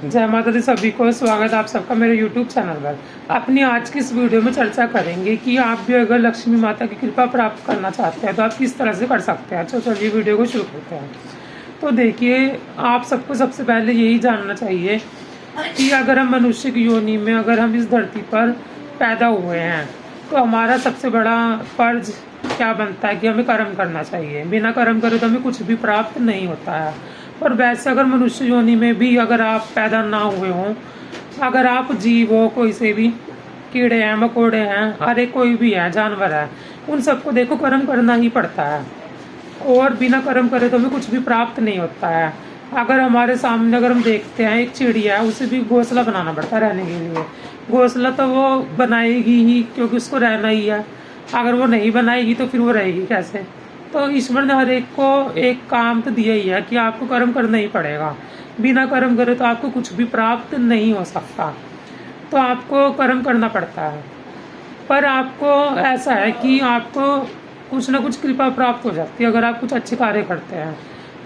जय माता दी सभी को। स्वागत आप सबका मेरे YouTube चैनल पर। अपनी आज की इस वीडियो में चर्चा करेंगे कि आप भी अगर लक्ष्मी माता की कृपा प्राप्त करना चाहते हैं तो आप किस तरह से कर सकते हैं। तो चलिए वीडियो को शुरू करते हैं। तो देखिए, आप सबको सबसे पहले यही जानना चाहिए कि अगर हम मनुष्य की योनि में अगर हम इस धरती पर पैदा हुए हैं तो हमारा सबसे बड़ा फर्ज क्या बनता है कि हमें कर्म करना चाहिए। बिना कर्म करे तो हमें कुछ भी प्राप्त नहीं होता है। और वैसे अगर मनुष्य योनि में भी अगर आप पैदा ना हुए हों, अगर आप जीव हो, कोई से भी कीड़े हैं, मकोड़े हैं, अरे कोई भी है, जानवर है, उन सबको देखो कर्म करना ही पड़ता है। और बिना कर्म करे तो हमें कुछ भी प्राप्त नहीं होता है। अगर हमारे सामने अगर हम देखते हैं एक चिड़िया है, उसे भी घोंसला बनाना पड़ता है रहने के लिए। घोंसला तो वो बनाएगी ही क्योंकि उसको रहना ही है। अगर वो नहीं बनाएगी तो फिर वो रहेगी कैसे। तो ईश्वर ने हर एक को एक काम तो दिया ही है कि आपको कर्म करना ही पड़ेगा। बिना कर्म करे तो आपको कुछ भी प्राप्त नहीं हो सकता। तो आपको कर्म करना पड़ता है। पर आपको ऐसा है कि आपको कुछ ना कुछ कृपा प्राप्त हो जाती है अगर आप कुछ अच्छे कार्य करते हैं।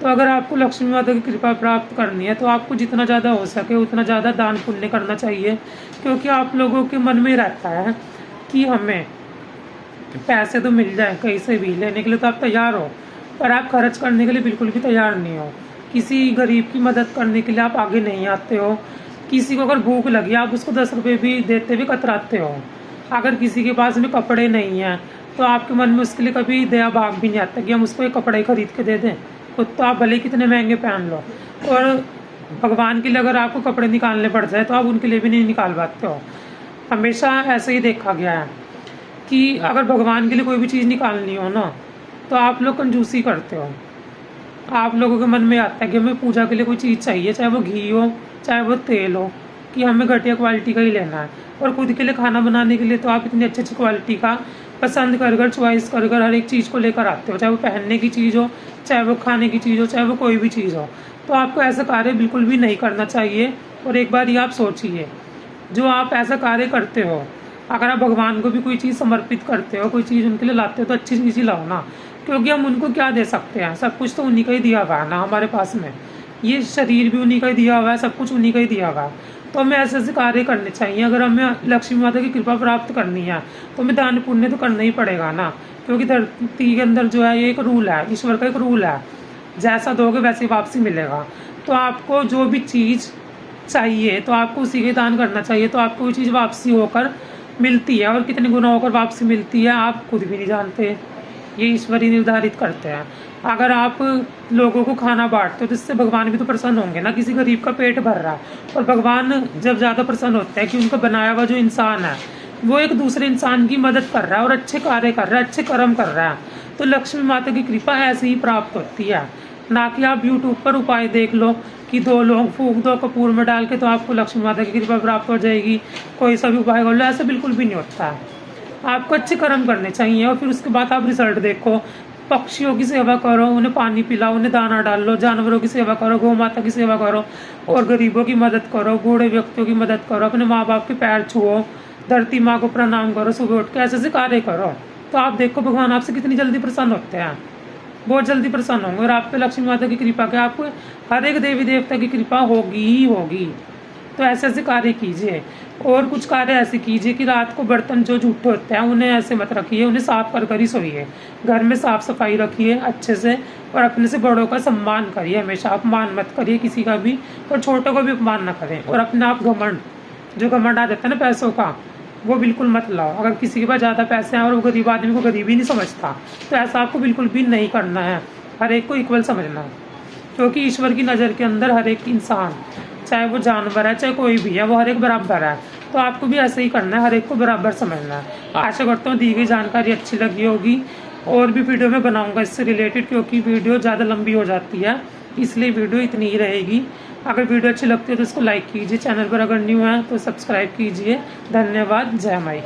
तो अगर आपको लक्ष्मी माता की कृपा प्राप्त करनी है तो आपको जितना ज़्यादा हो सके उतना ज़्यादा दान पुण्य करना चाहिए। क्योंकि आप लोगों के मन में रहता है कि हमें पैसे तो मिल जाए कहीं से भी, लेने के लिए तो आप तैयार हो, पर आप खर्च करने के लिए बिल्कुल भी तैयार नहीं हो। किसी गरीब की मदद करने के लिए आप आगे नहीं आते हो। किसी को अगर भूख लगी आप उसको 10 रुपये भी देते हुए कतराते हो। अगर किसी के पास में कपड़े नहीं हैं तो आपके मन में उसके लिए कभी दया भाव भी नहीं आता कि हम उसको एक कपड़े खरीद के दे दें। खुद तो आप भले कितने महंगे पहन लो, और भगवान के लिए अगर आपको कपड़े निकालने पड़ जाए तो आप उनके लिए भी नहीं निकाल पाते हो। हमेशा ऐसे ही देखा गया है कि अगर भगवान के लिए कोई भी चीज़ निकालनी हो ना तो आप लोग कंजूसी करते हो। आप लोगों के मन में आता है कि हमें पूजा के लिए कोई चीज़ चाहिए, चाहे वो घी हो चाहे वो तेल हो, कि हमें घटिया क्वालिटी का ही लेना है। और खुद के लिए खाना बनाने के लिए तो आप इतनी अच्छी अच्छी क्वालिटी का पसंद कर कर चॉइस कर कर हर एक चीज़ को लेकर आते हो, चाहे वो पहनने की चीज़ हो, चाहे वो खाने की चीज़ हो, चाहे वो कोई भी चीज़ हो। तो आपको ऐसा कार्य बिल्कुल भी नहीं करना चाहिए। और एक बार ये आप सोचिए, जो आप ऐसा कार्य करते हो, अगर आप भगवान को भी कोई चीज़ समर्पित करते हो, कोई चीज़ उनके लिए लाते हो तो अच्छी चीज़ ही लाओ ना। क्योंकि हम उनको क्या दे सकते हैं, सब कुछ तो उन्हीं का ही दिया हुआ है ना हमारे पास में। ये शरीर भी उन्हीं का ही दिया हुआ है, सब कुछ उन्हीं का ही दिया हुआ है। तो हमें ऐसे ऐसे कार्य करने चाहिए। अगर हमें लक्ष्मी माता की कृपा प्राप्त करनी है तो हमें दान पुण्य तो करना ही पड़ेगा ना। क्योंकि धरती के अंदर जो है ये एक रूल है, ईश्वर का एक रूल है, जैसा दोगे वैसे वापसी मिलेगा। तो आपको जो भी चीज़ चाहिए तो आपको उसी के दान करना चाहिए। तो आपको वो चीज़ वापसी होकर मिलती है, और कितने गुना होकर वापसी मिलती है आप खुद भी नहीं जानते। ये ईश्वर ही निर्धारित करते हैं। अगर आप लोगों को खाना बांटते हो तो इससे भगवान भी तो प्रसन्न होंगे ना। किसी गरीब का पेट भर रहा है, और भगवान जब ज़्यादा प्रसन्न होते हैं कि उनका बनाया हुआ जो इंसान है वो एक दूसरे इंसान की मदद कर रहा है और अच्छे कार्य कर रहा है, अच्छे कर्म कर रहा है। तो लक्ष्मी माता की कृपा ऐसे ही प्राप्त होती है। ना कि आप यूट्यूब पर उपाय देख लो कि 2 लोग फूंक दो कपूर में डाल के तो आपको लक्ष्मी माता की कृपा प्राप्त हो जाएगी, कोई सा भी उपाय कर लो, ऐसा बिल्कुल भी नहीं होता है। आपको अच्छे कर्म करने चाहिए और फिर उसके बाद आप रिजल्ट देखो। पक्षियों की सेवा करो, उन्हें पानी पिलाओ, उन्हें दाना डाल लो, जानवरों की सेवा करो, गौ माता की सेवा करो, और गरीबों की मदद करो, बूढ़े व्यक्तियों की मदद करो, अपने माँ बाप के पैर छुओ, धरती माँ को प्रणाम करो, सुबह उठ के ऐसे ऐसे कार्य करो। तो आप देखो भगवान आपसे कितनी जल्दी प्रसन्न होते हैं, बहुत जल्दी प्रसन्न होंगे। और आप पे लक्ष्मी माता की कृपा के आपको हर एक देवी देवता की कृपा होगी ही होगी। तो ऐसे ऐसे कार्य कीजिए। और कुछ कार्य ऐसे कीजिए कि रात को बर्तन जो जूठे होते हैं उन्हें ऐसे मत रखिए, उन्हें साफ कर कर ही सोइए। घर में साफ सफाई रखिए अच्छे से, और अपने से बड़ों का सम्मान करिए हमेशा। अपमान मत करिए किसी का भी, और छोटों को भी अपमान ना करें। और अपने आप घमंड, जो घमंड आ जाता है ना पैसों का, वो बिल्कुल मत लाओ। अगर किसी के पास ज़्यादा पैसे हैं और वो गरीब आदमी को गरीब ही नहीं समझता तो ऐसा आपको बिल्कुल भी नहीं करना है। हर एक को इक्वल समझना है। क्योंकि ईश्वर की नज़र के अंदर हर एक इंसान, चाहे वो जानवर है चाहे कोई भी है, वो हर एक बराबर है। तो आपको भी ऐसे ही करना है, हर एक को बराबर समझना है। आशा करता हूँ दी गई जानकारी अच्छी लगी होगी। और भी वीडियो में बनाऊंगा इससे रिलेटेड, क्योंकि वीडियो ज़्यादा लंबी हो जाती है, इसलिए वीडियो इतनी ही रहेगी। अगर वीडियो अच्छी लगती है तो इसको लाइक कीजिए, चैनल पर अगर न्यू है तो सब्सक्राइब कीजिए। धन्यवाद। जय माई।